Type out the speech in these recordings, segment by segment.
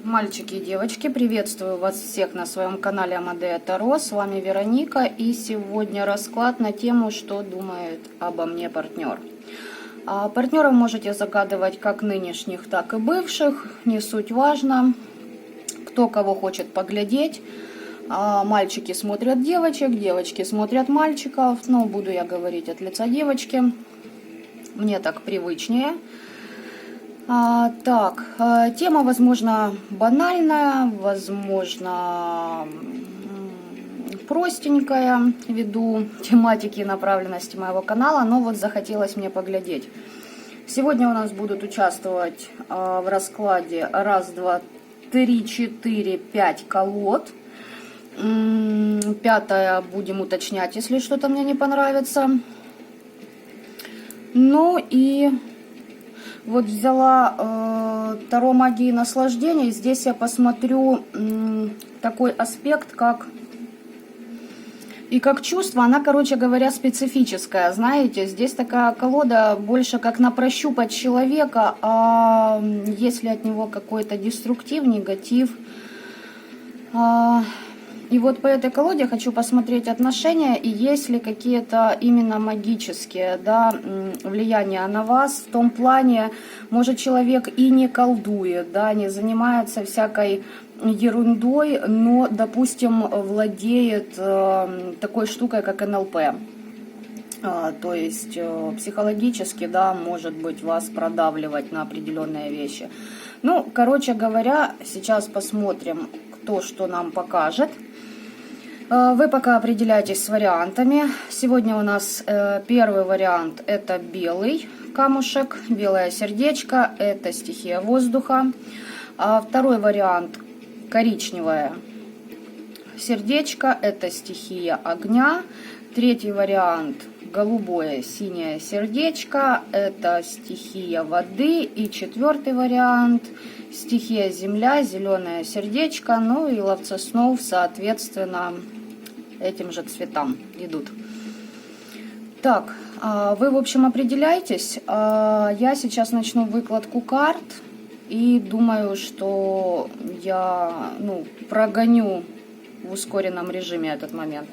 Мальчики и девочки, приветствую вас всех на своем канале Амадея Таро. С вами Вероника, и сегодня расклад на тему, что думает обо мне партнер. Партнеров можете загадывать как нынешних, так и бывших, не суть важно, кто кого хочет поглядеть. Мальчики смотрят девочек, девочки смотрят мальчиков, но буду я говорить от лица девочки, мне так привычнее. Тема, возможно, банальная, возможно, простенькая, ввиду тематики и направленности моего канала, но вот захотелось мне поглядеть. Сегодня у нас будут участвовать в раскладе 1, 2, 3, 4, 5 колод. 5-я будем уточнять, если что-то мне не понравится. Ну и... Вот взяла Таро магии наслаждения. Здесь я посмотрю такой аспект, как чувство. Она, короче говоря, специфическая. Знаете, здесь такая колода больше как на прощупать человека, а если от него какой-то деструктив, негатив. И вот по этой колоде хочу посмотреть отношения, и есть ли какие-то именно магические, да, влияния на вас. В том плане, может, человек и не колдует, да, не занимается всякой ерундой, но, допустим, владеет такой штукой, как НЛП. То есть психологически, да, может быть, вас продавливать на определенные вещи. Ну, короче говоря, сейчас посмотрим, кто что нам покажет. Вы пока определяйтесь с вариантами. Сегодня у нас первый вариант — это белый камушек, белое сердечко, это стихия воздуха. Второй вариант — коричневое сердечко, это стихия огня. Третий вариант — голубое синее сердечко, это стихия воды. И четвертый вариант — стихия земля, зеленое сердечко. Ну и ловцы снов, соответственно, этим же цветам идут. Так, вы, в общем, определяйтесь. Я сейчас начну выкладку карт. И думаю, что я прогоню в ускоренном режиме этот момент.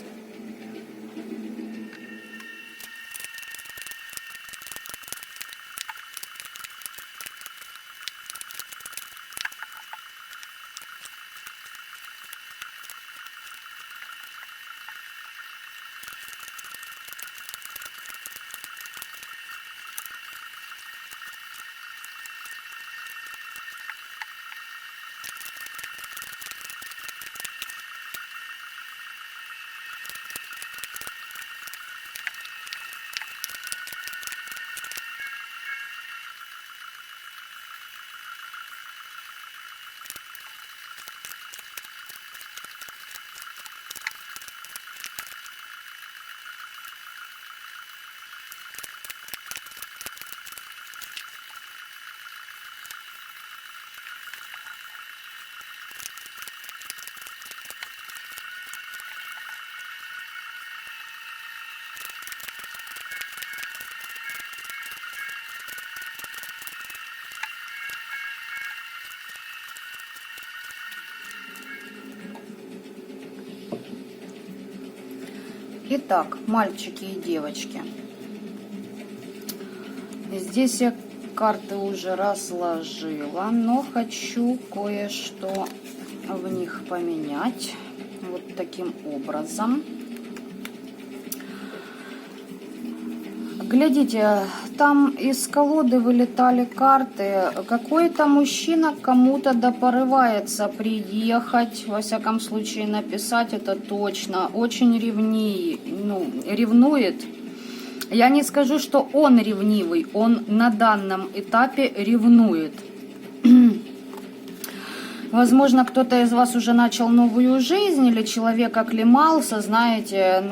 Итак, мальчики и девочки, здесь я карты уже разложила, но хочу кое-что в них поменять вот таким образом. Глядите, там из колоды вылетали карты. Какой-то мужчина кому-то допорывается приехать, во всяком случае написать это точно. Очень ревнует. Я не скажу, что он ревнивый, он на данном этапе ревнует. Возможно, кто-то из вас уже начал новую жизнь, или человек оклемался, знаете,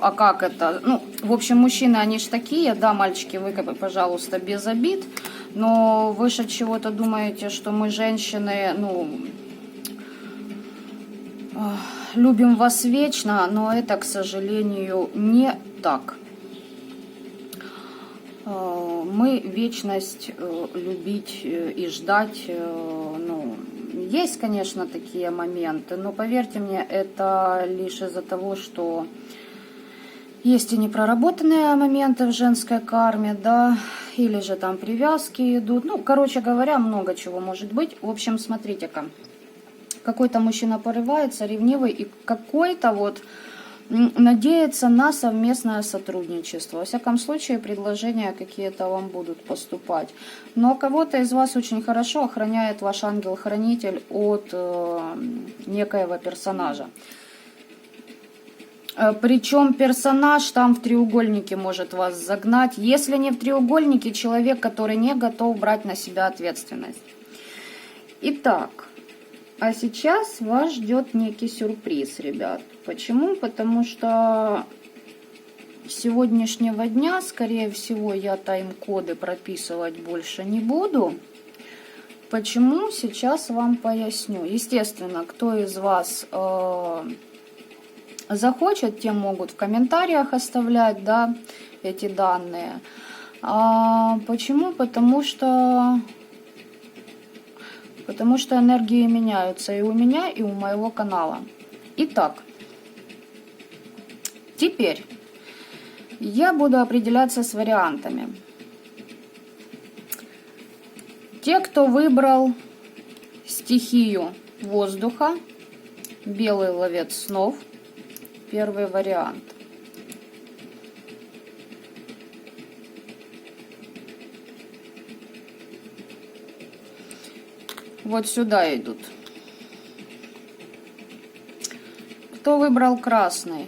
а как это? В общем, мужчины, они ж такие, да, мальчики, вы, пожалуйста, без обид, но вы же чего-то думаете, что мы, женщины, любим вас вечно, но это, к сожалению, не так. Мы вечность любить и ждать, ну, есть, конечно, такие моменты, но поверьте мне, это лишь из-за того, что есть и непроработанные моменты в женской карме, да, или же там привязки идут. Ну, короче говоря, много чего может быть. В общем, смотрите-ка. Какой-то мужчина порывается, ревнивый, и какой-то вот надеется на совместное сотрудничество. Во всяком случае, предложения какие-то вам будут поступать. Но кого-то из вас очень хорошо охраняет ваш ангел-хранитель от некоего персонажа. Причем персонаж там в треугольнике может вас загнать. Если не в треугольнике, человек, который не готов брать на себя ответственность. Итак, а сейчас вас ждет некий сюрприз, ребят. Почему? Потому что с сегодняшнего дня, скорее всего, я тайм-коды прописывать больше не буду. Почему? Сейчас вам поясню. Естественно, кто из вас захочет, те могут в комментариях оставлять, да, эти данные. Почему? Потому что энергии меняются и у меня, и у моего канала. Итак, теперь я буду определяться с вариантами. Те, кто выбрал стихию воздуха, белый ловец снов, первый вариант. Вот сюда идут. Кто выбрал красный?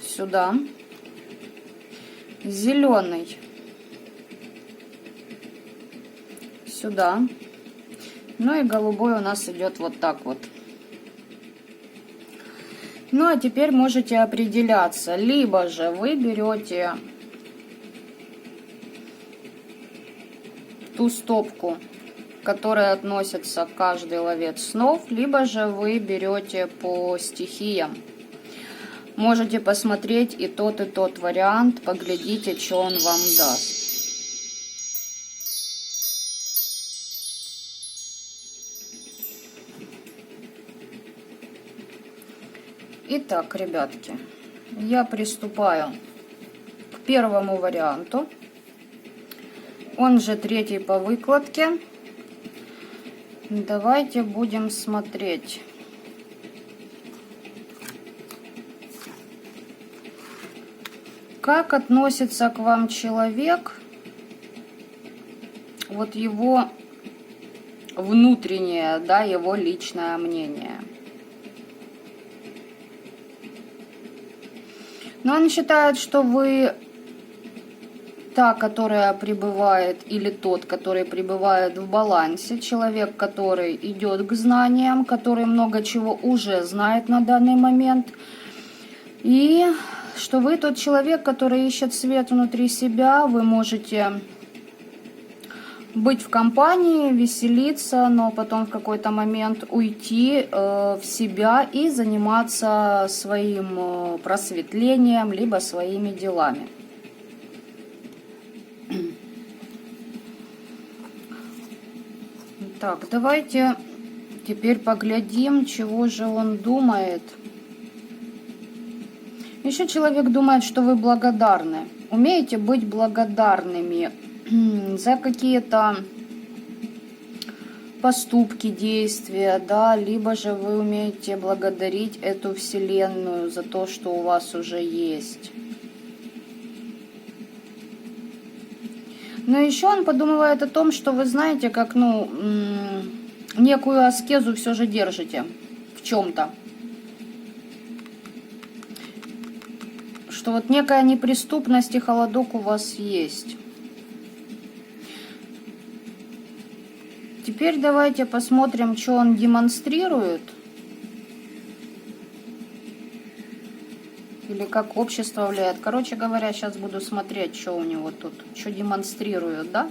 Сюда. Зеленый. Сюда. Ну и голубой у нас идет вот так вот. Ну а теперь можете определяться. Либо же вы берете ту стопку, к которой относится каждый ловец снов, либо же вы берете по стихиям. Можете посмотреть и тот вариант, поглядите, что он вам даст. Итак, ребятки, я приступаю к первому варианту. Он же третий по выкладке. Давайте будем смотреть. Как относится к вам человек, вот его внутреннее, да, его личное мнение. Но он считает, что вы та, которая пребывает, или тот, который пребывает в балансе, человек, который идет к знаниям, который много чего уже знает на данный момент, и что вы тот человек, который ищет свет внутри себя, вы можете быть в компании, веселиться, но потом в какой-то момент уйти в себя и заниматься своим просветлением, либо своими делами. Так, давайте теперь поглядим, чего же он думает. Еще человек думает, что вы благодарны. Умеете быть благодарными за какие-то поступки, действия, да, либо же вы умеете благодарить эту вселенную за то, что у вас уже есть. Но еще он подумывает о том, что вы знаете, как, некую аскезу все же держите в чем-то. Что вот некая неприступность и холодок у вас есть. Теперь давайте посмотрим, что он демонстрирует. Или как общество влияет. Короче говоря, сейчас буду смотреть, что у него тут. Что демонстрирует, да?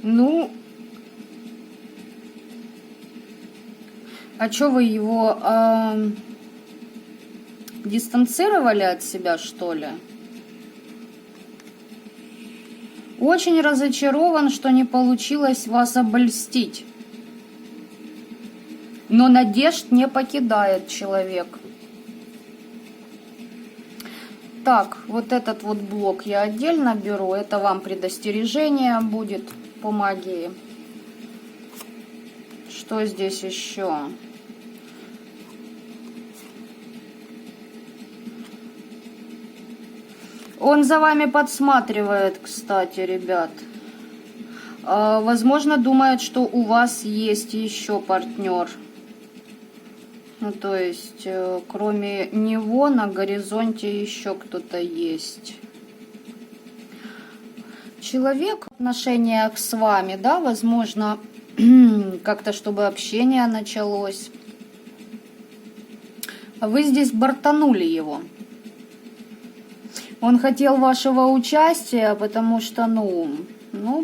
Ну, а что вы его дистанцировали от себя, что ли? Очень разочарован, что не получилось вас обольстить. Но надежд не покидает человек. Так, вот этот вот блок я отдельно беру. Это вам предостережение будет по магии. Что здесь еще? Он за вами подсматривает, кстати, ребят. Возможно, думает, что у вас есть еще партнер. Ну, то есть, кроме него на горизонте еще кто-то есть. Человек в отношениях с вами, да, возможно, как-то, чтобы общение началось. Вы здесь бортанули его. Он хотел вашего участия, потому что,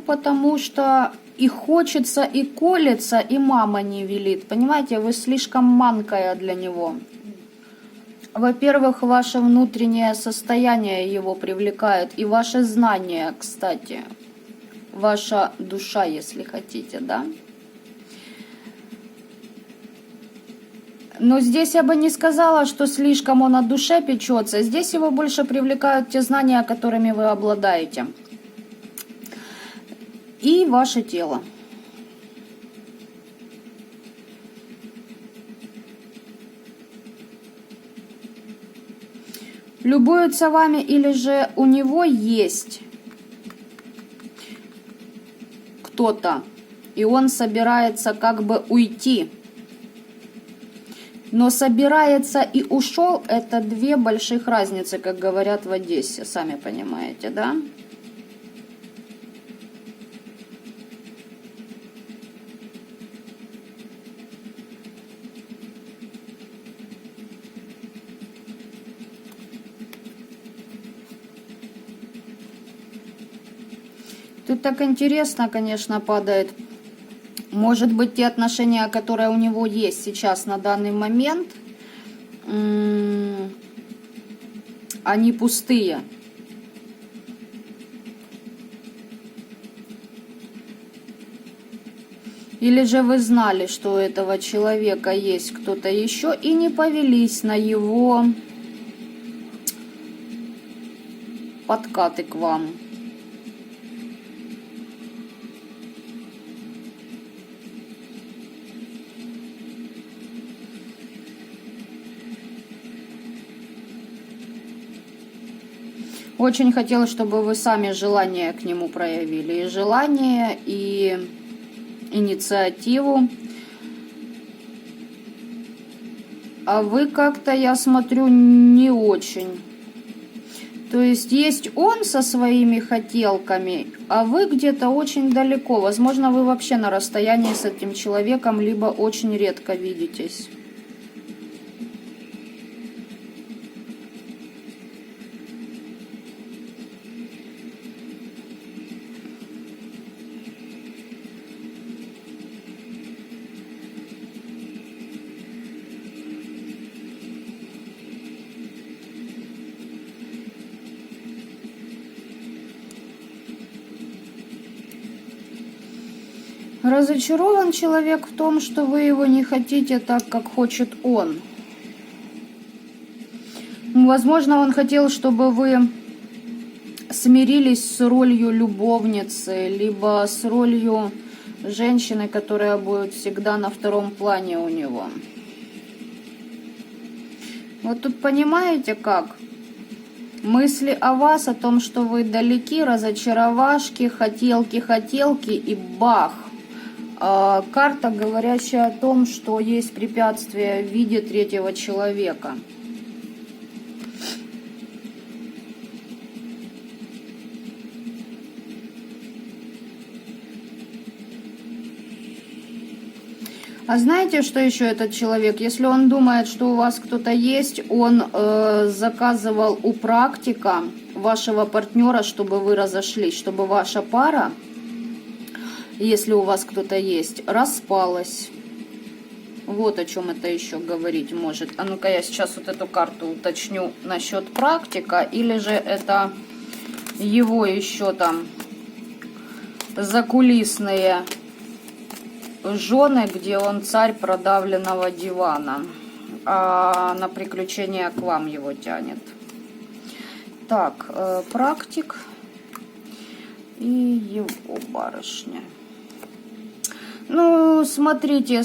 потому что и хочется, и колется, и мама не велит. Понимаете, вы слишком манкая для него. Во-первых, ваше внутреннее состояние его привлекает, и ваше знание, кстати, ваша душа, если хотите, да. Но здесь я бы не сказала, что слишком он о душе печется. Здесь его больше привлекают те знания, которыми вы обладаете. И ваше тело. Любуются вами или же у него есть кто-то, и он собирается как бы уйти. Но собирается и ушел — это две больших разницы, как говорят в Одессе, сами понимаете, да? Тут так интересно, конечно, падает. Может быть, те отношения, которые у него есть сейчас на данный момент, они пустые. Или же вы знали, что у этого человека есть кто-то еще, и не повелись на его подкаты к вам. Очень хотелось, чтобы вы сами желание к нему проявили. И желание, и инициативу. А вы как-то, я смотрю, не очень. То есть он со своими хотелками, а вы где-то очень далеко. Возможно, вы вообще на расстоянии с этим человеком, либо очень редко видитесь. Разочарован человек в том, что вы его не хотите так, как хочет он. Возможно, он хотел, чтобы вы смирились с ролью любовницы, либо с ролью женщины, которая будет всегда на втором плане у него. Вот тут понимаете как? Мысли о вас, о том, что вы далеки, разочаровашки, хотелки и бах. Карта, говорящая о том, что есть препятствие в виде третьего человека. А знаете, что еще этот человек? Если он думает, что у вас кто-то есть, он заказывал у практика вашего партнера, чтобы вы разошлись, чтобы ваша пара, если у вас кто-то есть, распалась. Вот о чем это еще говорить может. А ну-ка я сейчас вот эту карту уточню насчет практика. Или же это его еще там закулисные жены, где он царь продавленного дивана. А на приключения к вам его тянет. Так, практик и его барышня. Ну, смотрите,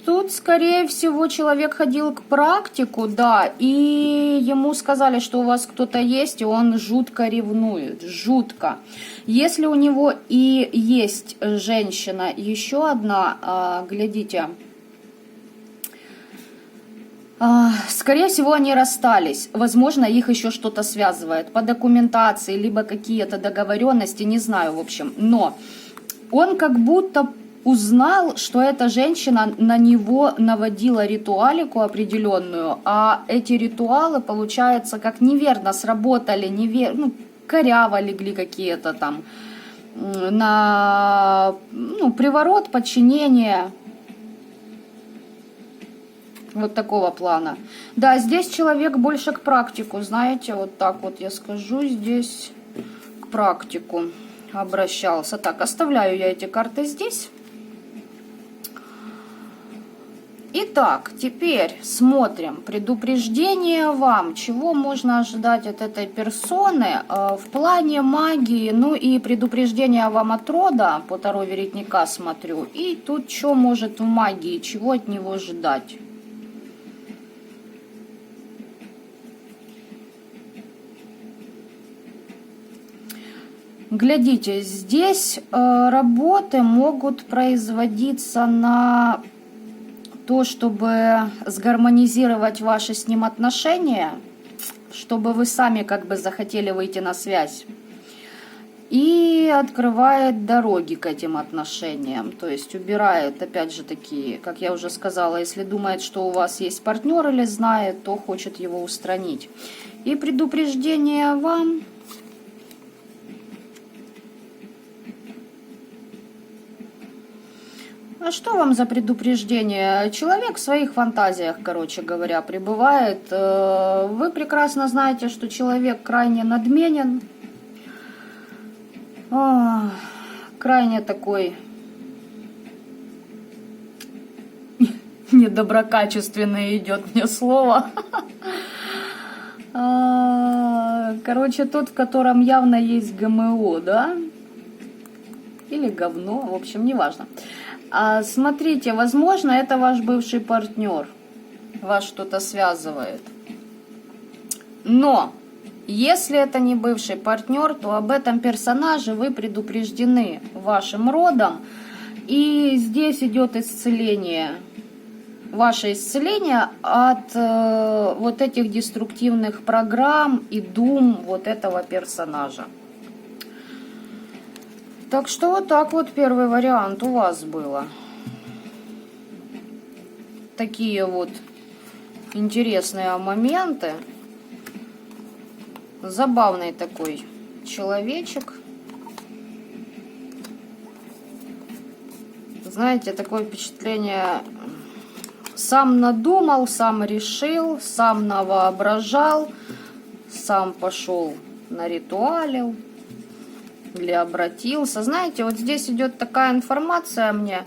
тут, скорее всего, человек ходил к практику, да, и ему сказали, что у вас кто-то есть, и он жутко ревнует, жутко. Если у него и есть женщина, еще одна, глядите, скорее всего, они расстались. Возможно, их еще что-то связывает по документации, либо какие-то договоренности, не знаю, в общем. Но он как будто узнал, что эта женщина на него наводила ритуалику определенную, а эти ритуалы, получается, как неверно сработали, ну, коряво легли какие-то там на приворот, подчинение. Вот такого плана. Да, здесь человек больше к практику, знаете, вот так вот я скажу, здесь к практику обращался. Так, оставляю я эти карты здесь. Итак, теперь смотрим. Предупреждение вам. Чего можно ожидать от этой персоны в плане магии, ну и предупреждение вам от рода, по Таро Веретника смотрю. И тут что может в магии, чего от него ждать. Глядите, здесь работы могут производиться на то, чтобы сгармонизировать ваши с ним отношения, чтобы вы сами как бы захотели выйти на связь. И открывает дороги к этим отношениям, то есть убирает, опять же таки, как я уже сказала, если думает, что у вас есть партнер или знает, то хочет его устранить. И предупреждение вам. А что вам за предупреждение? Человек в своих фантазиях, короче говоря, пребывает. Вы прекрасно знаете, что человек крайне надменен, крайне такой недоброкачественное идет мне слово. Короче, тот, в котором явно есть ГМО, да? Или говно, в общем, неважно. Смотрите, возможно, это ваш бывший партнер. Вас что-то связывает. Но, если это не бывший партнер, то об этом персонаже вы предупреждены вашим родом. И здесь идет исцеление. Ваше исцеление от вот этих деструктивных программ и дум вот этого персонажа. Так что вот так вот первый вариант у вас было. Такие вот интересные моменты. Забавный такой человечек. Знаете, такое впечатление, сам надумал, сам решил, сам навоображал, сам пошел наритуалил или обратился. Знаете, вот здесь идет такая информация мне.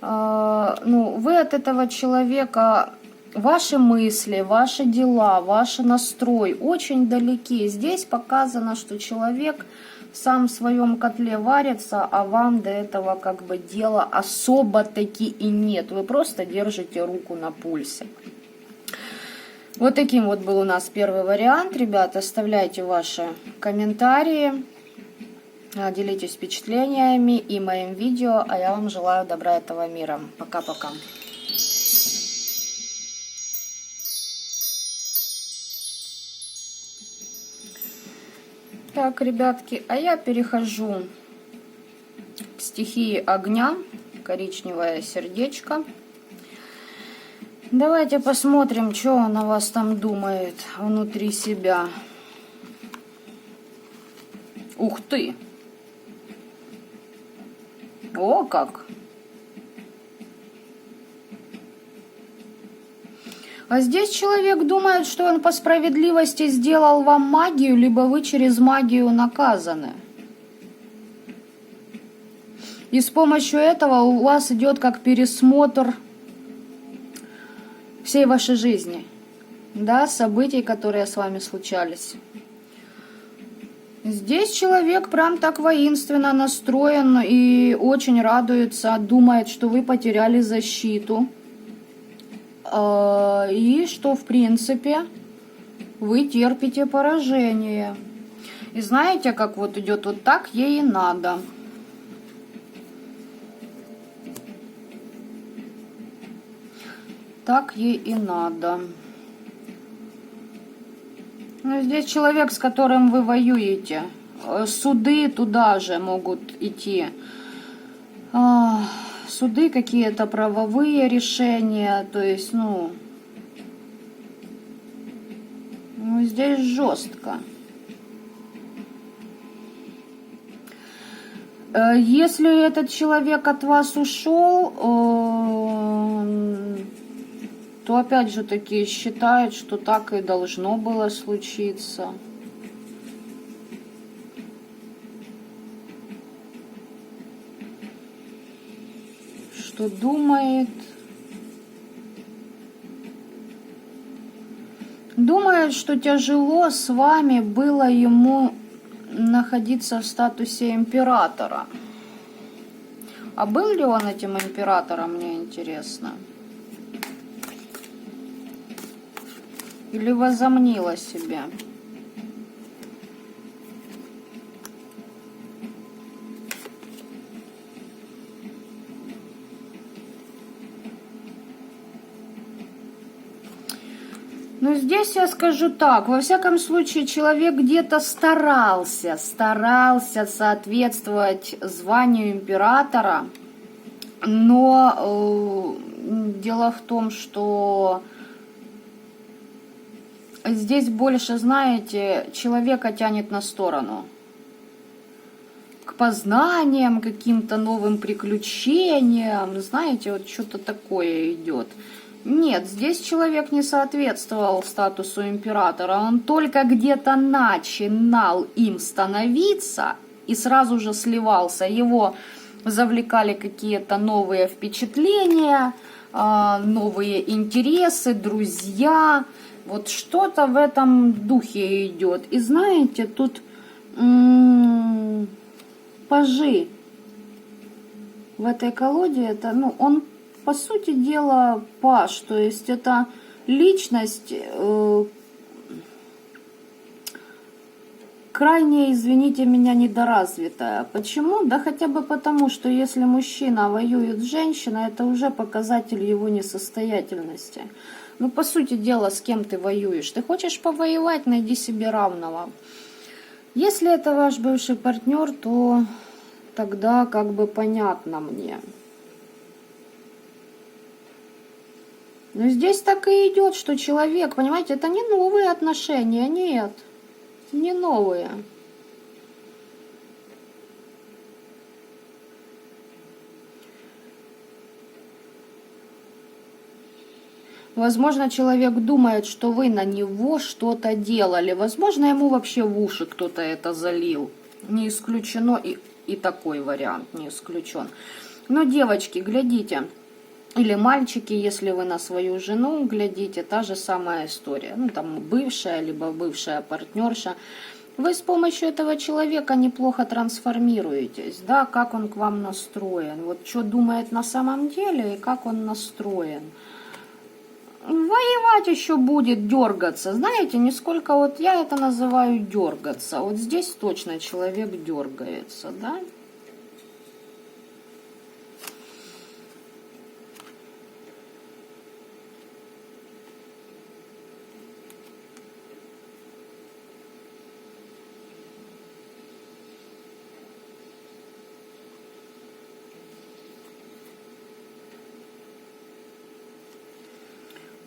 Ну, вы от этого человека, ваши мысли, ваши дела, ваш настрой очень далеки. Здесь показано, что человек сам в своем котле варится, а вам до этого как бы дела особо-таки и нет. Вы просто держите руку на пульсе. Вот таким вот был у нас первый вариант. Ребята, оставляйте ваши комментарии, делитесь впечатлениями и моим видео. А я вам желаю добра этого мира. Пока-пока. Так, ребятки, а я перехожу к стихии огня, коричневое сердечко. Давайте посмотрим, что он о вас там думает внутри себя. Ух ты! О, как! А здесь человек думает, что он по справедливости сделал вам магию, либо вы через магию наказаны. И с помощью этого у вас идет как пересмотр всей вашей жизни, да, событий, которые с вами случались. Здесь человек прям так воинственно настроен и очень радуется, думает, что вы потеряли защиту. И что, в принципе, вы терпите поражение. И знаете, как вот идет вот так, ей и надо. Так ей и надо. Но здесь человек, с которым вы воюете. Суды туда же могут идти. Суды, какие-то правовые решения. То есть, ну здесь жестко. Если этот человек от вас ушел, то опять же таки считает, что так и должно было случиться. Что думает? Думает, что тяжело с вами было ему находиться в статусе императора. А был ли он этим императором, мне интересно. Или возомнила себя. Но здесь я скажу так, во всяком случае человек где-то старался соответствовать званию императора, но дело в том, что здесь больше, знаете, человека тянет на сторону. К познаниям, каким-то новым приключениям, знаете, вот что-то такое идет. Нет, здесь человек не соответствовал статусу императора, он только где-то начинал им становиться и сразу же сливался. Его завлекали какие-то новые впечатления, новые интересы, друзья. Вот что-то в этом духе идет. И знаете, тут пажи в этой колоде, это, он по сути дела паж, то есть это личность крайне, извините меня, недоразвитая. Почему? Да хотя бы потому, что если мужчина воюет с женщиной, это уже показатель его несостоятельности. По сути дела, с кем ты воюешь? Ты хочешь повоевать, найди себе равного. Если это ваш бывший партнер, то тогда как бы понятно мне. Но здесь так и идет, что человек, понимаете, это не новые отношения, нет, не новые. Возможно, человек думает, что вы на него что-то делали. Возможно, ему вообще в уши кто-то это залил. Не исключено и такой вариант, не исключен. Но, девочки, глядите. Или мальчики, если вы на свою жену глядите, та же самая история. Там бывшая, либо бывшая партнерша. Вы с помощью этого человека неплохо трансформируетесь, да, как он к вам настроен. Вот что думает на самом деле и как он настроен. Воевать еще будет, дергаться. Знаете, нисколько, вот я это называю дергаться. Вот здесь точно человек дергается, да.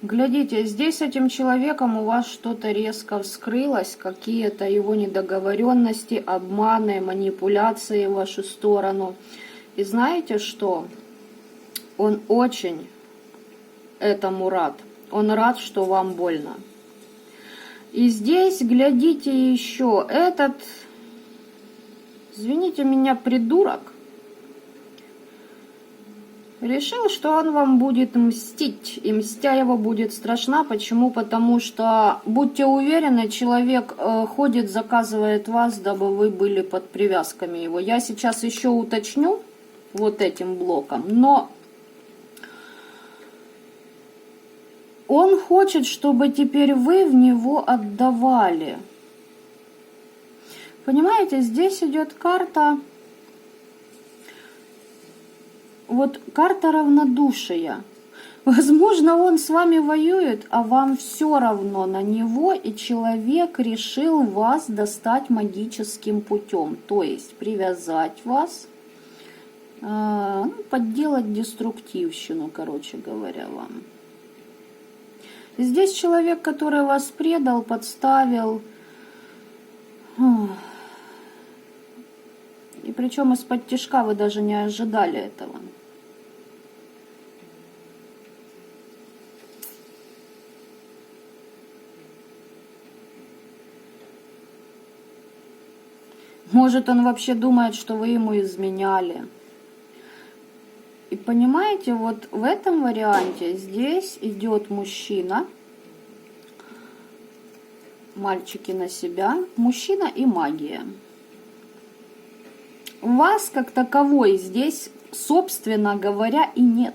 Глядите, здесь с этим человеком у вас что-то резко вскрылось, какие-то его недоговоренности, обманы, манипуляции в вашу сторону. И знаете что? Он очень этому рад. Он рад, что вам больно. И здесь, глядите еще, этот, извините меня, придурок, решил, что он вам будет мстить. И мстя его будет страшна. Почему? Потому что, будьте уверены, человек ходит, заказывает вас, дабы вы были под привязками его. Я сейчас еще уточню вот этим блоком, но он хочет, чтобы теперь вы в него отдавали. Понимаете, здесь идет карта, вот карта равнодушия. Возможно, он с вами воюет, а вам все равно на него, и человек решил вас достать магическим путем, то есть привязать вас, подделать деструктивщину, короче говоря, вам. Здесь человек, который вас предал, подставил, и причем из-под тишка вы даже не ожидали этого. Может, он вообще думает, что вы ему изменяли. И понимаете, вот в этом варианте здесь идет мужчина, мальчики на себя, мужчина и магия. Вас как таковой здесь, собственно говоря, и нет.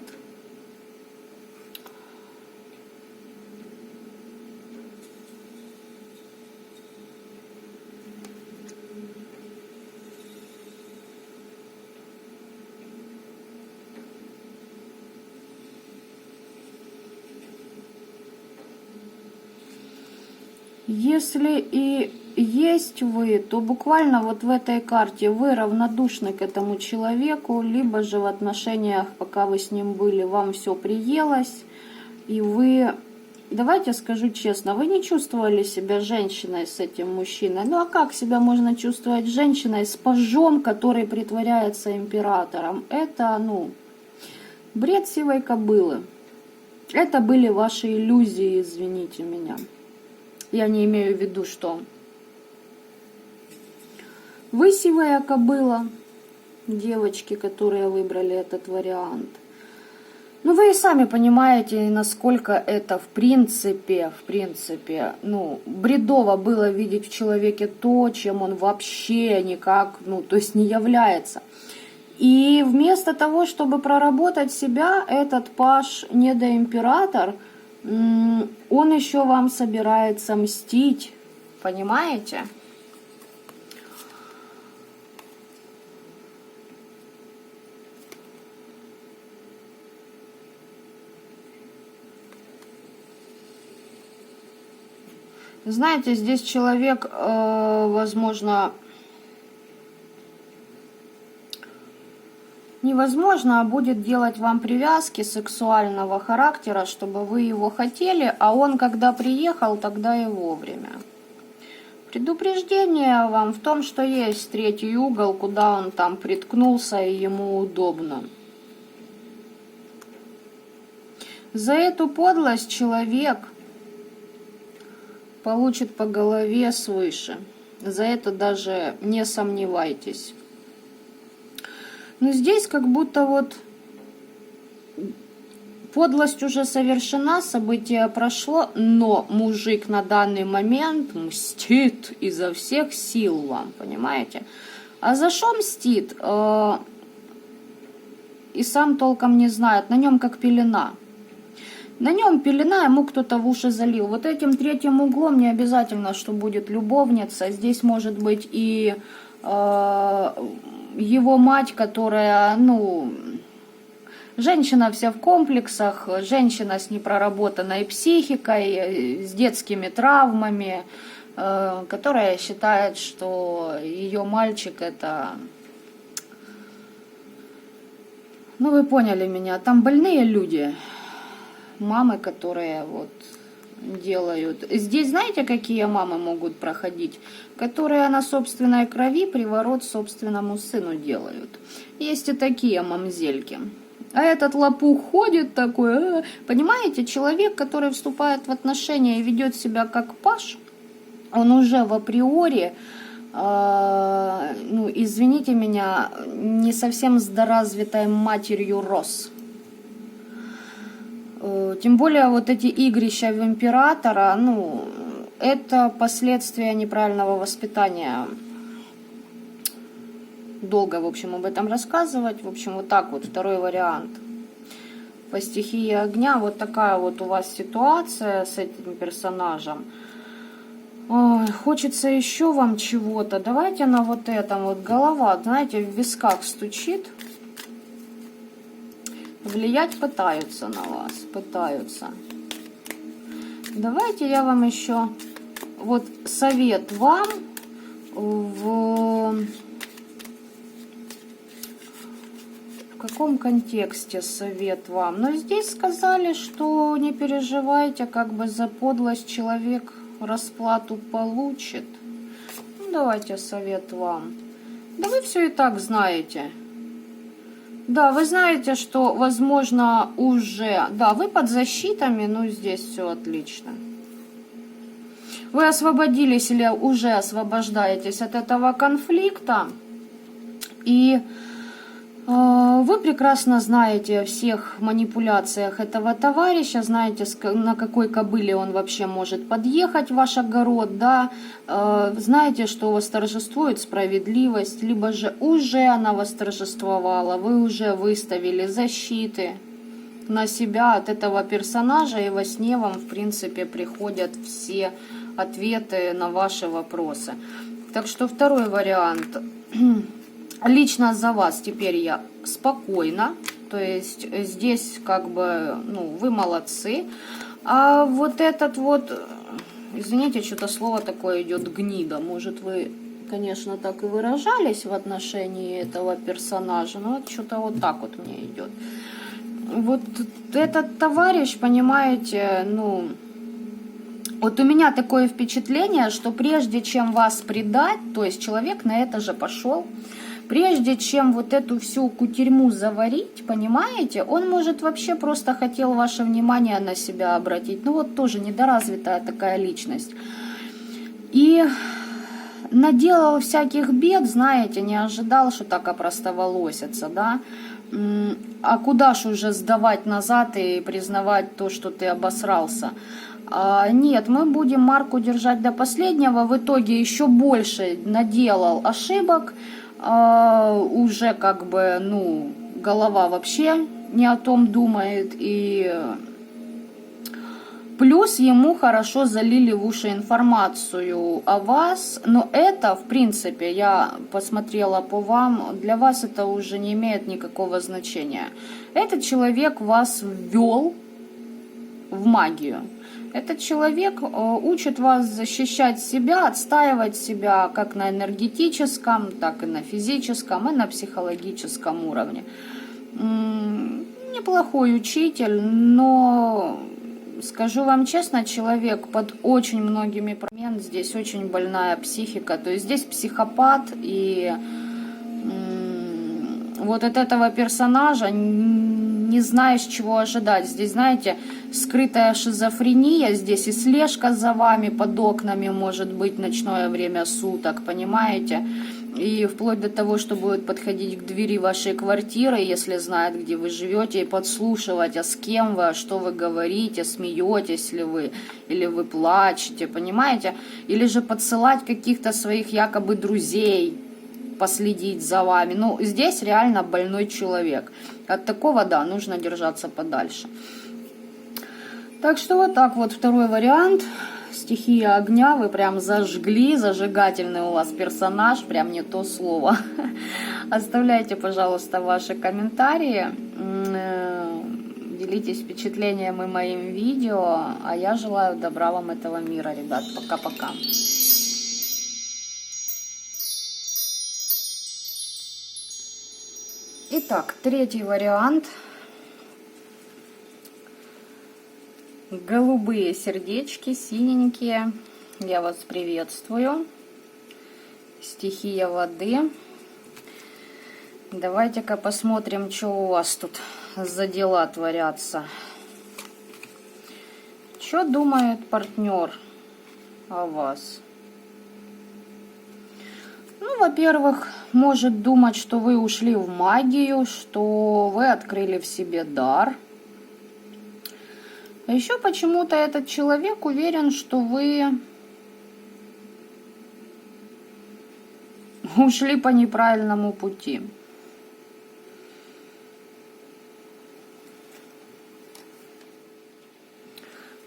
Если и есть вы, то буквально вот в этой карте вы равнодушны к этому человеку, либо же в отношениях, пока вы с ним были, вам все приелось, и вы, давайте скажу честно, вы не чувствовали себя женщиной с этим мужчиной. Ну а как себя можно чувствовать женщиной с пажом, который притворяется императором? Это, бред сивой кобылы. Это были ваши иллюзии, извините меня. Я не имею в виду, что вы сивая кобыла, девочки, которые выбрали этот вариант. Ну, вы и сами понимаете, насколько это в принципе, бредово было видеть в человеке то, чем он вообще никак, то есть не является. И вместо того, чтобы проработать себя, этот паж недоимператор, он еще вам собирается мстить, понимаете? Знаете, здесь человек, возможно, невозможно, а будет делать вам привязки сексуального характера, чтобы вы его хотели, а он, когда приехал, тогда и вовремя. Предупреждение вам в том, что есть третий угол, куда он там приткнулся и ему удобно. За эту подлость человек получит по голове свыше. За это даже не сомневайтесь. Но здесь как будто вот подлость уже совершена, событие прошло, но мужик на данный момент мстит изо всех сил вам, понимаете? А за что мстит? И сам толком не знает, на нем как пелена. На нем пелена, ему кто-то в уши залил. Вот этим третьим углом не обязательно, что будет любовница. Здесь может быть и его мать, которая, женщина вся в комплексах, женщина с непроработанной психикой, с детскими травмами, которая считает, что ее мальчик это... вы поняли меня, там больные люди. Мамы, которые вот делают. Здесь знаете, какие мамы могут проходить? Которые на собственной крови приворот собственному сыну делают. Есть и такие мамзельки. А этот лопух ходит такой, понимаете, человек, который вступает в отношения и ведет себя как паш, он уже в априори, ну, извините меня, не совсем здоразвитой матерью рос. Тем более вот эти игрища в императора, ну, это последствия неправильного воспитания. Долго, в общем, об этом рассказывать. В общем, вот так вот, второй вариант. По стихии огня вот такая вот у вас ситуация с этим персонажем. Ой, хочется еще вам чего-то. Давайте на вот этом вот голова, знаете, в висках стучит. Влиять пытаются на вас, пытаются. Давайте я вам еще вот совет вам в каком контексте совет вам? Но здесь сказали, что не переживайте, как бы за подлость человек расплату получит. Ну, давайте совет вам. Да вы все и так знаете. Да, вы знаете, что, возможно, уже... Да, вы под защитами, но здесь все отлично. Вы освободились или уже освобождаетесь от этого конфликта. И вы прекрасно знаете о всех манипуляциях этого товарища, знаете, на какой кобыле он вообще может подъехать в ваш огород, да, знаете, что восторжествует справедливость, либо же уже она восторжествовала, вы уже выставили защиты на себя от этого персонажа, и во сне вам, в принципе, приходят все ответы на ваши вопросы. Так что второй вариант. Лично за вас теперь я спокойна, то есть здесь как бы, ну, вы молодцы. А вот этот вот, извините, что-то слово такое идет, гнида, может вы, конечно, так и выражались в отношении этого персонажа, но вот что-то вот так вот мне идет. Вот этот товарищ, понимаете, ну... Вот у меня такое впечатление, что прежде чем вас предать, то есть человек на это же пошел, прежде чем вот эту всю кутерьму заварить, понимаете, он, может, вообще просто хотел ваше внимание на себя обратить. Ну вот тоже недоразвитая такая личность. И наделал всяких бед, знаете, не ожидал, что так опростоволосится, да. А куда ж уже сдавать назад и признавать то, что ты обосрался? Нет, мы будем марку держать до последнего. В итоге еще больше наделал ошибок. Уже как бы, ну, голова вообще не о том думает. И плюс ему хорошо залили в уши информацию о вас. Но это, в принципе, я посмотрела по вам, для вас это уже не имеет никакого значения. Этот человек вас ввел в магию. Этот человек учит вас защищать себя, отстаивать себя как на энергетическом, так и на физическом, и на психологическом уровне. Неплохой учитель, но, скажу вам честно, человек под очень многими проблемами. Здесь очень больная психика, то есть здесь психопат, и вот от этого персонажа не знаешь, чего ожидать. Здесь, знаете, скрытая шизофрения, здесь и слежка за вами под окнами может быть ночное время суток, понимаете? И вплоть до того, что будет подходить к двери вашей квартиры, если знает, где вы живете, и подслушивать, а с кем вы, а что вы говорите, смеетесь ли вы, или вы плачете, понимаете? Или же подсылать каких-то своих якобы друзей, последить за вами. Ну, здесь реально больной человек. От такого, да, нужно держаться подальше. Так что вот так вот второй вариант. Стихия огня. Вы прям зажгли. Зажигательный у вас персонаж. Прям не то слово. Оставляйте, пожалуйста, ваши комментарии. Делитесь впечатлениями моим видео. А я желаю добра вам этого мира, ребят. Пока-пока. Итак, третий вариант. Голубые сердечки, синенькие. Я вас приветствую. Стихия воды. Давайте-ка посмотрим, что у вас тут за дела творятся. Что думает партнер о вас? Ну, во-первых, может думать, что вы ушли в магию, что вы открыли в себе дар. А еще почему-то этот человек уверен, что вы ушли по неправильному пути.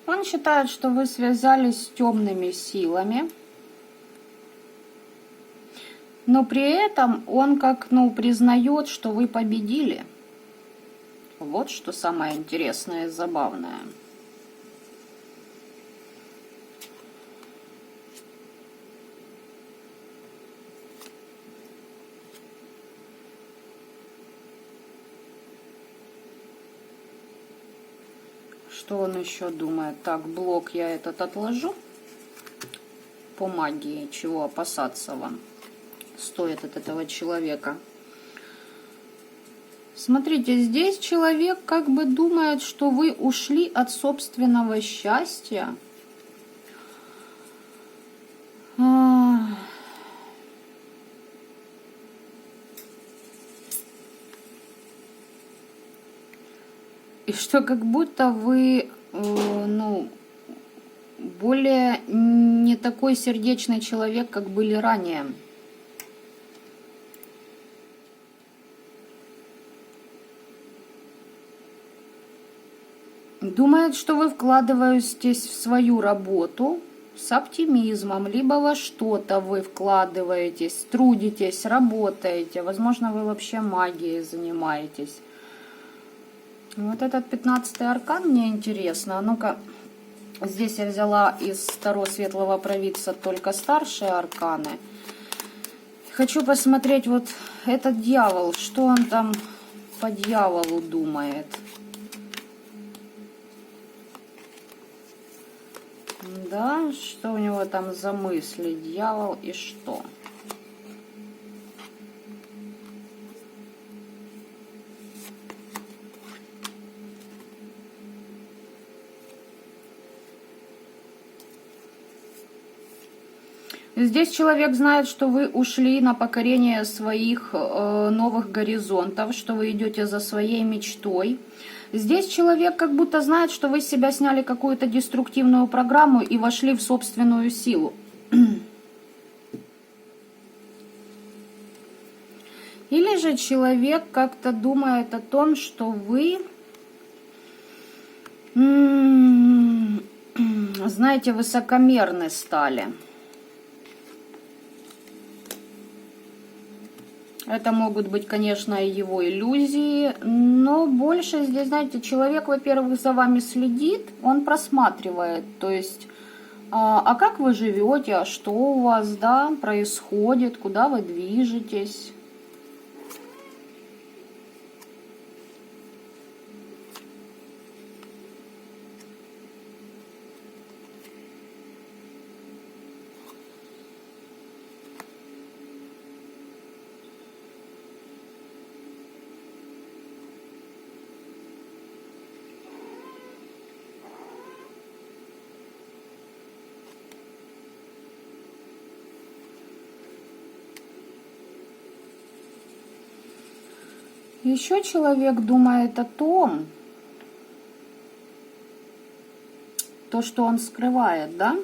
Он считает, что вы связались с темными силами, но при этом он признает, что вы победили. Вот что самое интересное и забавное. Что он еще думает? Так, блок я этот отложу. По магии, чего опасаться вам стоит от этого человека. Смотрите, здесь человек как бы думает, что вы ушли от собственного счастья. И что как будто вы, более не такой сердечный человек, как были ранее. Думает, что вы вкладываетесь в свою работу с оптимизмом, либо во что-то вы вкладываетесь, трудитесь, работаете. Возможно, вы вообще магией занимаетесь. Вот этот 15-й аркан мне интересно. А ну-ка, здесь я взяла из Таро Светлого Провидца только старшие арканы. Хочу посмотреть вот этот дьявол, что он там по дьяволу думает. Да, что у него там за мысли, дьявол и что? Здесь человек знает, что вы ушли на покорение своих новых горизонтов, что вы идете за своей мечтой. Здесь человек как будто знает, что вы с себя сняли какую-то деструктивную программу и вошли в собственную силу. Или же человек как-то думает о том, что вы, знаете, высокомерны стали. Это могут быть, конечно, и его иллюзии, но больше здесь, знаете, человек, во-первых, за вами следит, он просматривает, то есть, а как вы живете, а что у вас, да, происходит, куда вы движетесь. Еще человек думает о том, что он скрывает, да?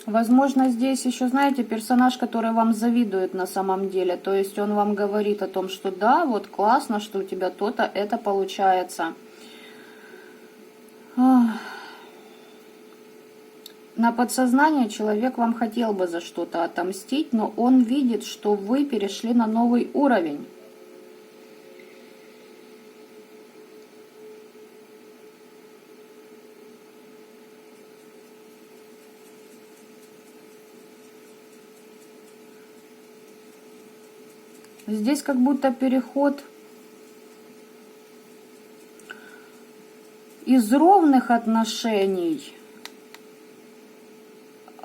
Возможно, здесь еще, знаете, персонаж, который вам завидует на самом деле. То есть он вам говорит о том, что да, вот классно, что у тебя то-то, это получается. На подсознание человек вам хотел бы за что-то отомстить, но он видит, что вы перешли на новый уровень. Здесь как будто переход Из ровных отношений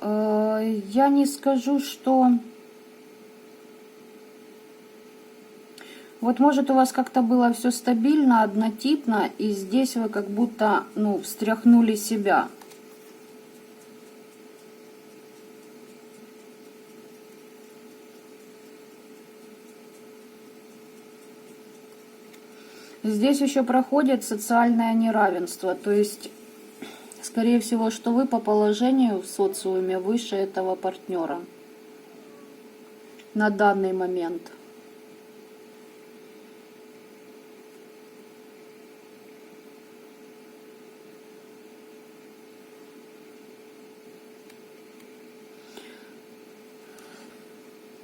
я не скажу, что... Вот может у вас как-то было все стабильно, однотипно, и здесь вы как будто, ну, встряхнули себя. Здесь еще проходит социальное неравенство, то есть, скорее всего, что вы по положению в социуме выше этого партнера на данный момент.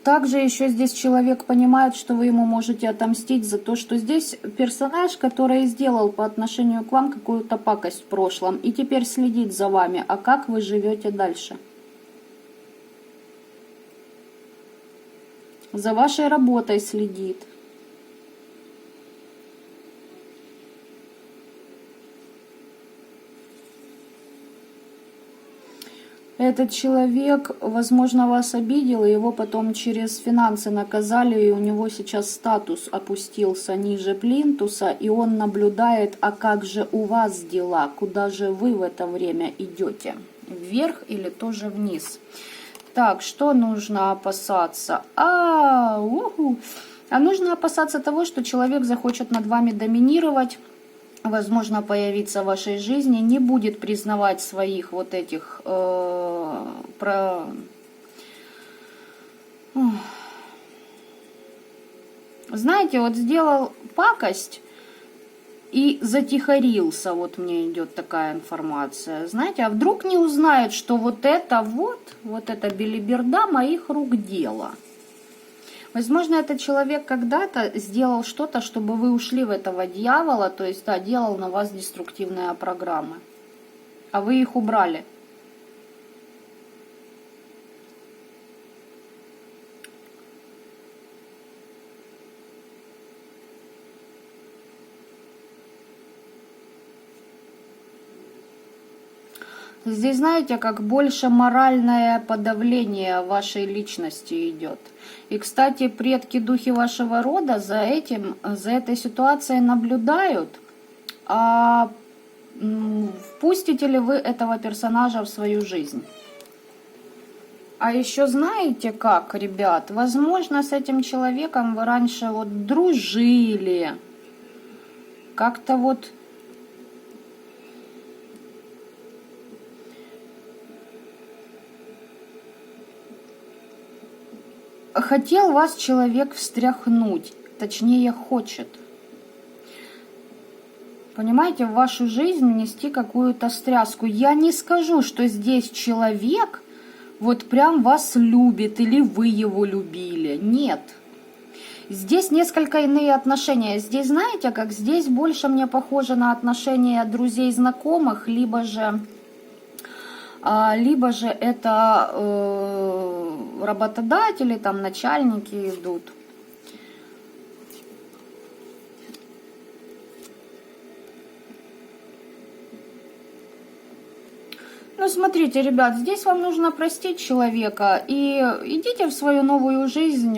Также еще здесь человек понимает, что вы ему можете отомстить за то, что здесь персонаж, который сделал по отношению к вам какую-то пакость в прошлом и теперь следит за вами, а как вы живете дальше. За вашей работой следит. Этот человек, возможно, вас обидел, и его потом через финансы наказали, и у него сейчас статус опустился ниже плинтуса, и он наблюдает, а как же у вас дела, куда же вы в это время идете, вверх или тоже вниз. Так, что нужно опасаться? Нужно опасаться того, что человек захочет над вами доминировать, возможно, появиться в вашей жизни, не будет признавать своих вот этих знаете, вот сделал пакость и затихарился, вот мне идет такая информация. Знаете, а вдруг не узнает, что вот эта белиберда моих рук дело. Возможно, этот человек когда-то сделал что-то, чтобы вы ушли в этого дьявола, то есть, да, делал на вас деструктивные программы, а вы их убрали. Здесь, знаете, как больше моральное подавление вашей личности идет. И, кстати, предки, духи вашего рода за этой ситуацией наблюдают. А впустите ли вы этого персонажа в свою жизнь? А еще знаете как, ребят, возможно, с этим человеком вы раньше вот дружили. Как-то вот... Хотел вас человек встряхнуть, точнее хочет. Понимаете, в вашу жизнь внести какую-то встряску. Я не скажу, что здесь человек вот прям вас любит или вы его любили. Нет. Здесь несколько иные отношения. Здесь, знаете, как здесь больше мне похоже на отношения друзей, знакомых, либо же это работодатели, там начальники идут. Ну, смотрите, ребят, здесь вам нужно простить человека и идите в свою новую жизнь.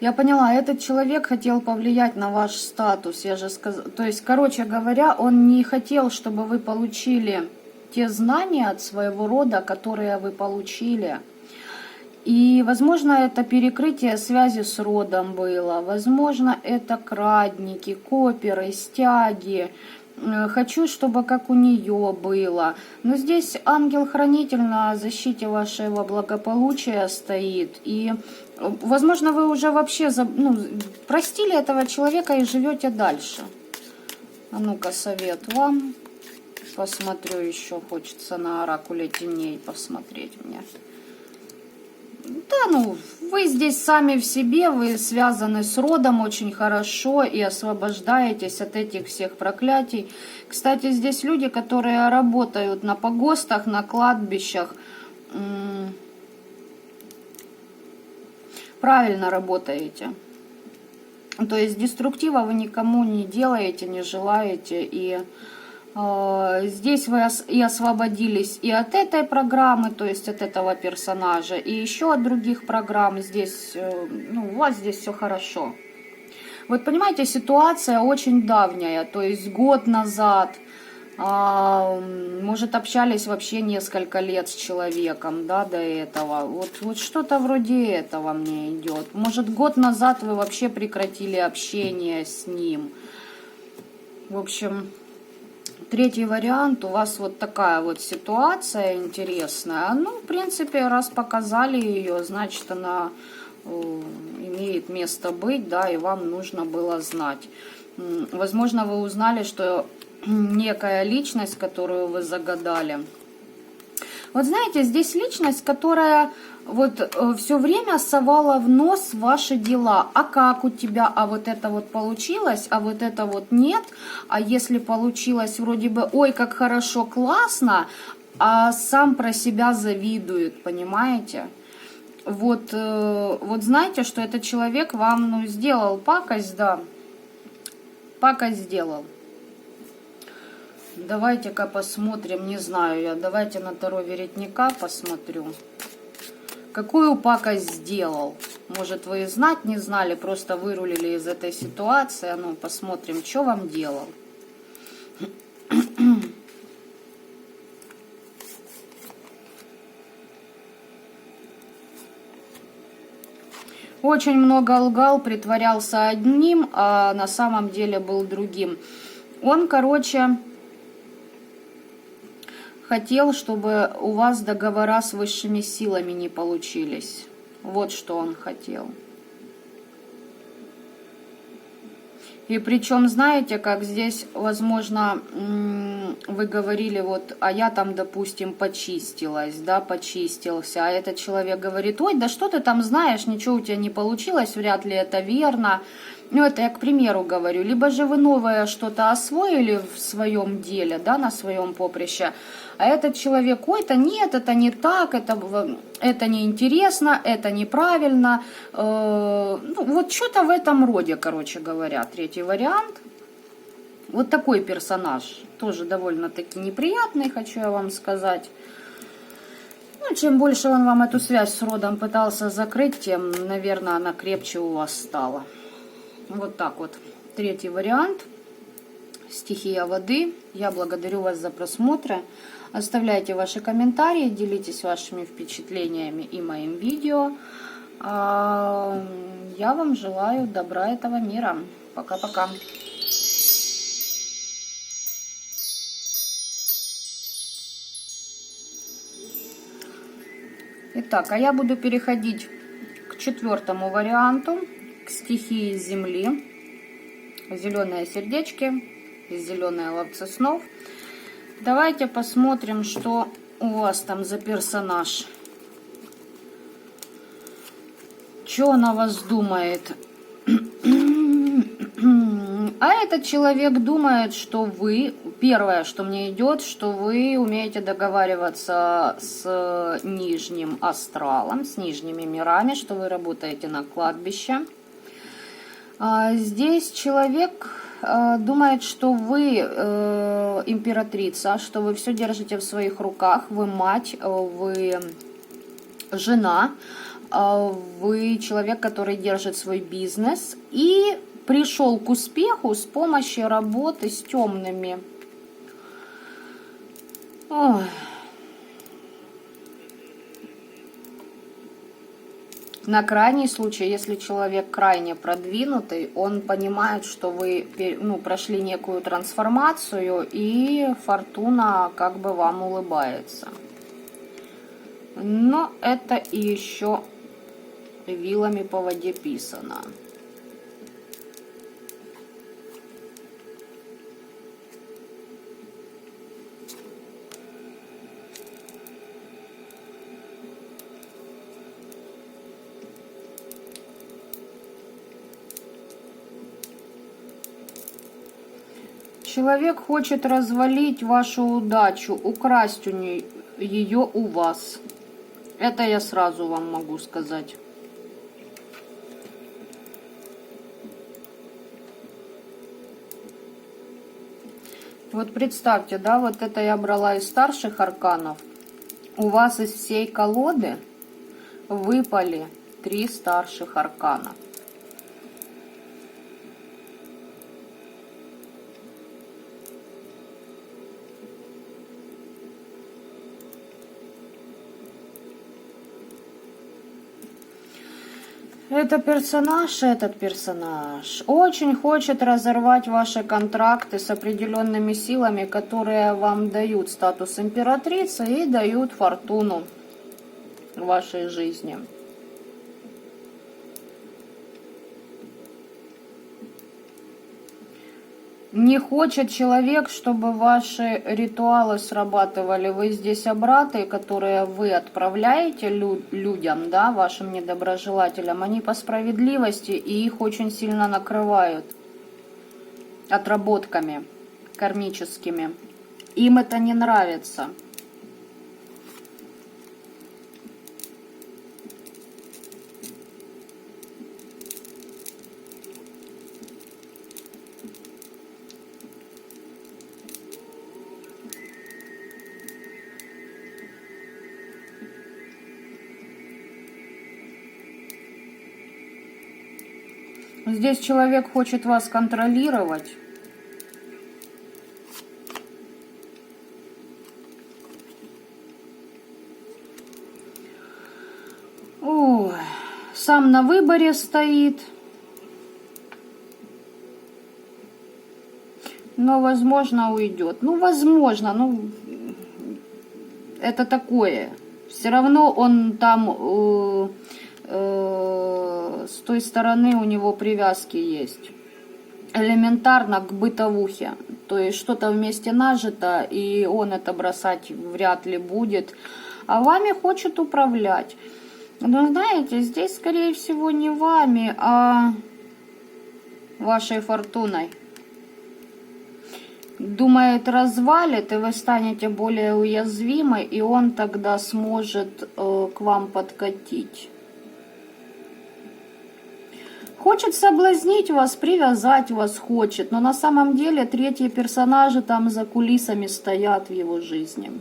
Я поняла, этот человек хотел повлиять на ваш статус, я же сказала. То есть, короче говоря, он не хотел, чтобы вы получили те знания от своего рода, которые вы получили. И, возможно, это перекрытие связи с родом было, возможно, это крадники, коперы, стяги. Хочу, чтобы как у нее было. Но здесь ангел-хранитель на защите вашего благополучия стоит. И, возможно, вы уже вообще простили этого человека и живете дальше. А ну-ка, совет вам. Посмотрю еще, хочется на оракуле теней посмотреть мне. Да, вы здесь сами в себе, вы связаны с родом очень хорошо и освобождаетесь от этих всех проклятий. Кстати, здесь люди, которые работают на погостах, на кладбищах, правильно работаете. То есть деструктива вы никому не делаете, не желаете. И здесь вы и освободились и от этой программы, то есть от этого персонажа, и еще от других программ. Здесь, ну, у вас здесь все хорошо. Вот понимаете, ситуация очень давняя, то есть год назад, может, общались вообще несколько лет с человеком, да, до этого. Вот что-то вроде этого мне идет. Может, год назад вы вообще прекратили общение с ним. В общем, третий вариант, у вас вот такая вот ситуация интересная. Ну, в принципе, раз показали ее, значит, она имеет место быть, да, и вам нужно было знать. Возможно, вы узнали, что некая личность, которую вы загадали. Вот знаете, здесь личность, которая вот все время совала в нос ваши дела. А как у тебя, а вот это вот получилось, а вот это вот нет. А если получилось, вроде бы, ой, как хорошо, классно, а сам про себя завидует, понимаете? Вот, вот знаете, что этот человек вам, ну, сделал пакость, да, пакость сделал. Давайте-ка посмотрим, не знаю я, давайте на Таро Веретника посмотрю. Какую пакость сделал? Может, вы и знать не знали, просто вырулили из этой ситуации. Ну, посмотрим, что вам делал. Очень много лгал, притворялся одним, а на самом деле был другим. Он, короче, хотел, чтобы у вас договора с высшими силами не получились. Вот что он хотел. И причем, знаете, как здесь, возможно, вы говорили, вот, а я там, допустим, почистилась, да, почистился, а этот человек говорит, ой, да что ты там знаешь, ничего у тебя не получилось, вряд ли это верно. Ну, это я к примеру говорю. Либо же вы новое что-то освоили в своем деле, да, на своем поприще, а этот человек, ой, это нет, это не так, это неинтересно, это неправильно. Ну, вот что-то в этом роде, короче говоря. Третий вариант. Вот такой персонаж. Тоже довольно-таки неприятный, хочу я вам сказать. Ну, чем больше он вам эту связь с родом пытался закрыть, тем, наверное, она крепче у вас стала. Вот так вот. Третий вариант. Стихия воды. Я благодарю вас за просмотр. Оставляйте ваши комментарии, делитесь вашими впечатлениями и моим видео. Я вам желаю добра этого мира. Пока-пока. Итак, а я буду переходить к четвертому варианту, к стихии Земли. Зеленые сердечки, зеленые ловцы снов. Давайте посмотрим, что у вас там за персонаж. Что он о вас думает? А этот человек думает, что вы, первое, что мне идет, что вы умеете договариваться с нижним астралом, с нижними мирами, что вы работаете на кладбище. Здесь человек думает, что вы императрица, что вы все держите в своих руках, вы мать, вы жена, вы человек, который держит свой бизнес и пришел к успеху с помощью работы с темными. Ой. На крайний случай, если человек крайне продвинутый, он понимает, что вы прошли некую трансформацию, и фортуна как бы вам улыбается. Но это и еще вилами по воде писано. Человек хочет развалить вашу удачу, украсть ее у вас. Это я сразу вам могу сказать. Вот представьте, да, вот это я брала из старших арканов. У вас из всей колоды выпали 3 старших аркана. Этот персонаж очень хочет разорвать ваши контракты с определенными силами, которые вам дают статус императрицы и дают фортуну в вашей жизни. Не хочет человек, чтобы ваши ритуалы срабатывали. Вы здесь обраты, которые вы отправляете людям, да, вашим недоброжелателям, они по справедливости, и их очень сильно накрывают отработками кармическими. Им это не нравится. Здесь человек хочет вас контролировать. Ой, сам на выборе стоит. Но, возможно, уйдет. Ну, возможно, ну, это такое. Все равно он там... с той стороны у него привязки есть. Элементарно к бытовухе. То есть что-то вместе нажито, и он это бросать вряд ли будет. А вами хочет управлять. Но знаете, здесь, скорее всего, не вами, а вашей фортуной. Думает, развалит, и вы станете более уязвимы, и он тогда сможет к вам подкатить. Хочет соблазнить вас, привязать вас хочет, но на самом деле третьи персонажи там за кулисами стоят в его жизни.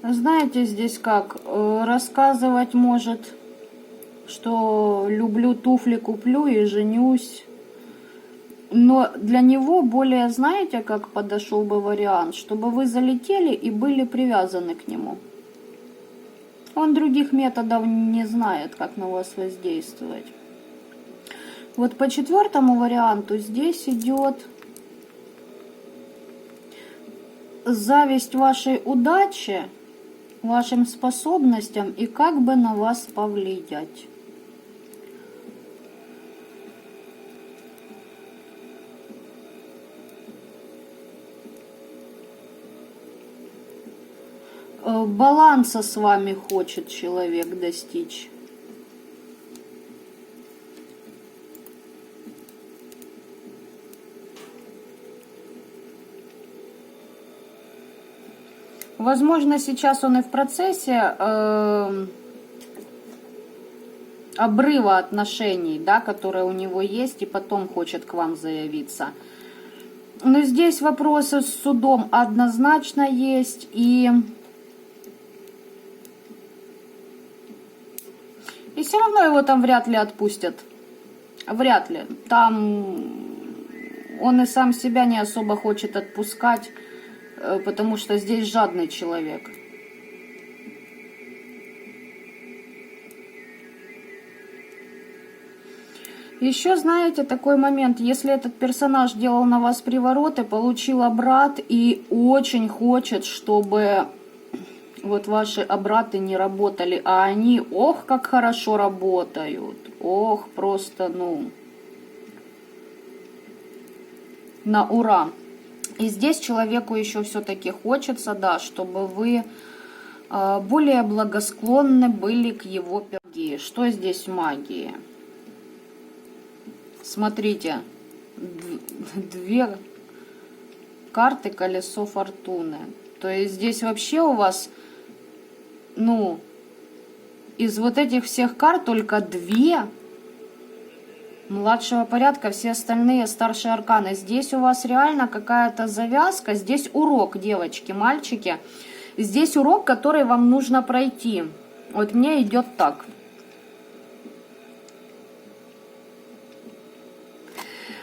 Знаете, здесь как, рассказывать может, что люблю туфли, куплю и женюсь. Но для него более, знаете, как подошел бы вариант, чтобы вы залетели и были привязаны к нему. Он других методов не знает, как на вас воздействовать. Вот по 4-му варианту здесь идет зависть вашей удачи, вашим способностям и как бы на вас повлиять. Баланса с вами хочет человек достичь. Возможно, сейчас он и в процессе обрыва отношений, да, которые у него есть, и потом хочет к вам заявиться. Но здесь вопросы с судом однозначно есть, и все равно его там вряд ли отпустят. Вряд ли. Там он и сам себя не особо хочет отпускать, потому что здесь жадный человек. Еще, знаете, такой момент, если этот персонаж делал на вас привороты, получил обрат и очень хочет, чтобы вот ваши обраты не работали, а они, ох, как хорошо работают, ох, просто, ну, на ура. И здесь человеку еще все-таки хочется, да, чтобы вы более благосклонны были к его магии. Что здесь магии? Смотрите, две карты колесо фортуны. То есть здесь вообще у вас, ну, из вот этих всех карт только две младшего порядка, все остальные старшие арканы. Здесь у вас реально какая-то завязка, здесь урок, девочки, мальчики. Здесь урок, который вам нужно пройти. Вот мне идет так.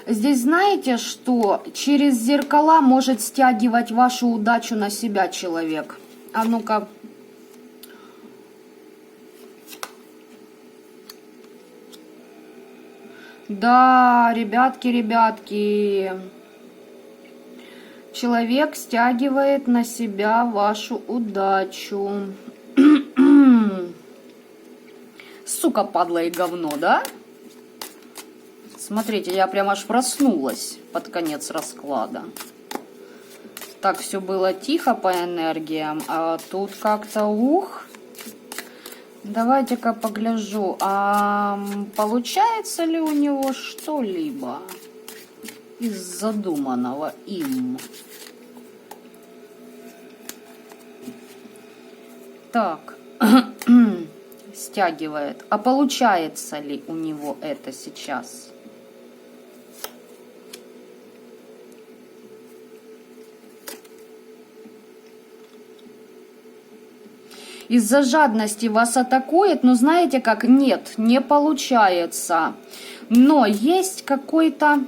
Здесь знаете, что через зеркала может стягивать вашу удачу на себя человек. А ну-ка. Да, ребятки, ребятки. Человек стягивает на себя вашу удачу. Сука, падла и говно, да? Смотрите, я прям аж проснулась под конец расклада. Так все было тихо по энергиям, а тут как-то ух. Давайте-ка погляжу, а получается ли у него что-либо из задуманного им? Так, стягивает. А получается ли у него это сейчас? Из-за жадности вас атакует, но знаете как? Нет, не получается. Но есть какой-то...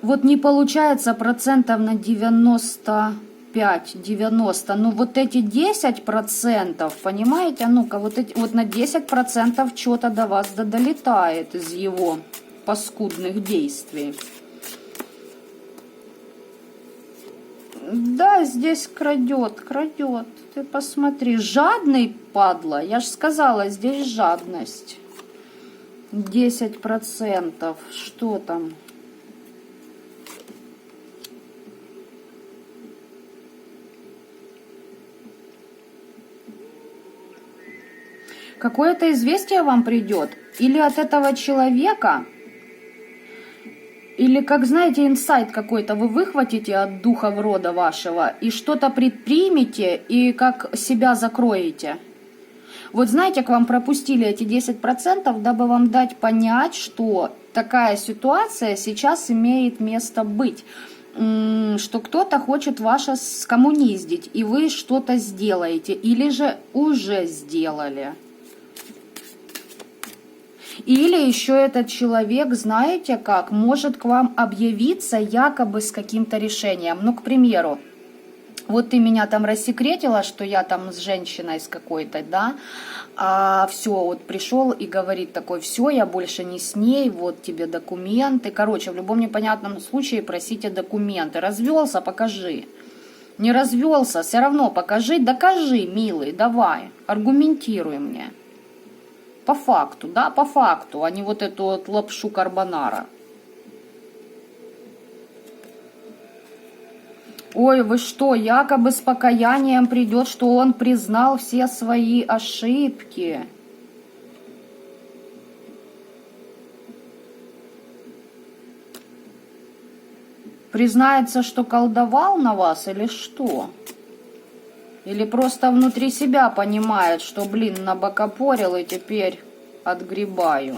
Вот не получается процентов на 95-90. Ну вот эти 10%, понимаете? Ну-ка, вот на 10% что-то до вас долетает из его паскудных действий. Да, здесь крадет. Ты посмотри, жадный, падла. Я же сказала, здесь жадность. 10%. Что там? Какое-то известие вам придет? Или от этого человека... Или, как знаете, инсайт какой-то вы выхватите от духов рода вашего и что-то предпримете и как себя закроете. Вот знаете, к вам пропустили эти 10%, дабы вам дать понять, что такая ситуация сейчас имеет место быть. Что кто-то хочет вас скоммуниздить, и вы что-то сделаете, или же уже сделали. Или еще этот человек, знаете как, может к вам объявиться якобы с каким-то решением. Ну, к примеру, вот ты меня там рассекретила, что я там с женщиной с какой-то, да, а все, вот пришел и говорит такой, все, я больше не с ней, вот тебе документы. Короче, в любом непонятном случае просите документы. Развелся, покажи. Не развелся, все равно покажи, докажи, милый, давай, аргументируй мне. По факту, да, по факту, а не вот эту вот лапшу карбонара. Ой, вы что, якобы с покаянием придет, что он признал все свои ошибки. Признается, что колдовал на вас или что? Или просто внутри себя понимает, что, блин, набокопорил и теперь отгребаю.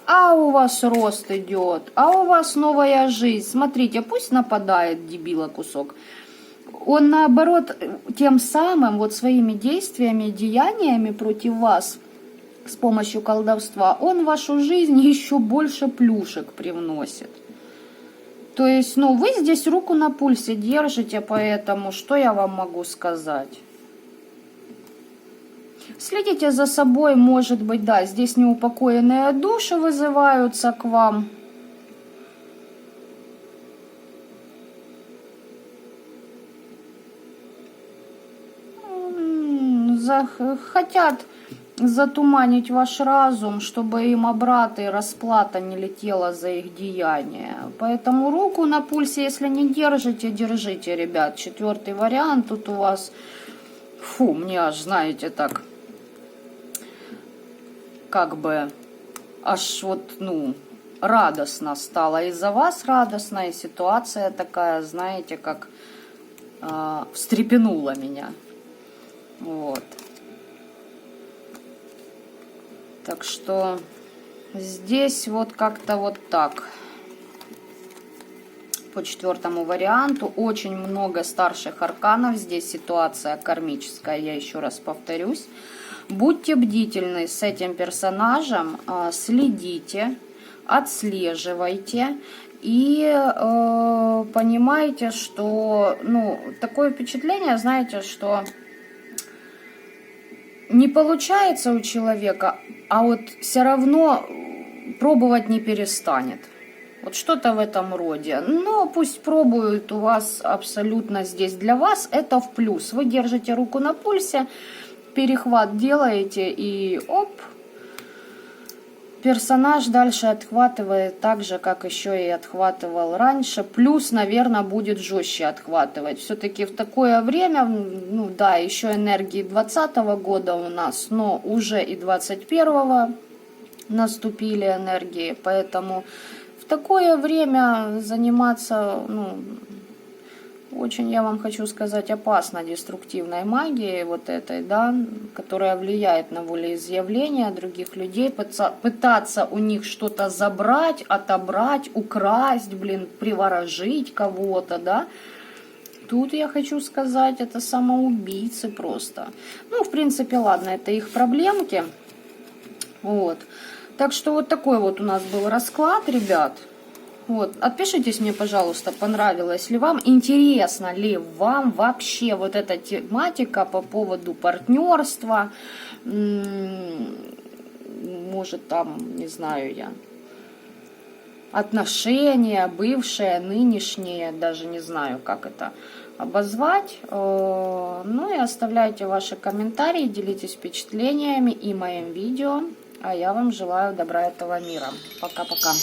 А у вас рост идет, а у вас новая жизнь. Смотрите, пусть нападает, дебила кусок. Он наоборот тем самым, вот своими действиями, деяниями против вас с помощью колдовства, он в вашу жизнь еще больше плюшек привносит. То есть, ну, вы здесь руку на пульсе держите, поэтому что я вам могу сказать? Следите за собой, может быть, да, здесь неупокоенные души вызываются к вам. Хотят затуманить ваш разум, чтобы им обрата и расплата не летела за их деяния. Поэтому руку на пульсе, если не держите, держите, ребят. Четвертый вариант тут у вас, фу, мне аж, знаете, так, как бы, аж вот, ну, радостно стало. Из-за вас радостно, и ситуация такая, знаете, как встрепенула меня. Вот. Так что здесь вот как-то вот так. По четвертому варианту очень много старших арканов. Здесь ситуация кармическая, я еще раз повторюсь. Будьте бдительны с этим персонажем, следите, отслеживайте. И понимаете, что, ну, такое впечатление, знаете, что не получается у человека, а вот все равно пробовать не перестанет. Вот что-то в этом роде. Но пусть пробуют, у вас абсолютно здесь для вас это в плюс. Вы держите руку на пульсе, перехват делаете и оп, персонаж дальше отхватывает так же, как еще и отхватывал раньше. Плюс, наверное, будет жестче отхватывать. Все-таки в такое время, ну да, еще энергии 2020 года у нас, но уже и 2021 наступили энергии. Поэтому в такое время заниматься, ну, очень, я вам хочу сказать, опасно деструктивной магией вот этой, да, которая влияет на волеизъявление других людей, пытаться у них что-то забрать, отобрать, украсть, блин, приворожить кого-то, да. Тут я хочу сказать, это самоубийцы просто. Ну, в принципе, ладно, это их проблемки. Вот. Так что вот такой вот у нас был расклад, ребят. Вот, отпишитесь мне, пожалуйста, понравилось ли вам, интересно ли вам вообще вот эта тематика по поводу партнерства, может там, не знаю я, отношения, бывшие, нынешние, даже не знаю, как это обозвать. Ну и оставляйте ваши комментарии, делитесь впечатлениями и моим видео, а я вам желаю добра этого мира. Пока-пока.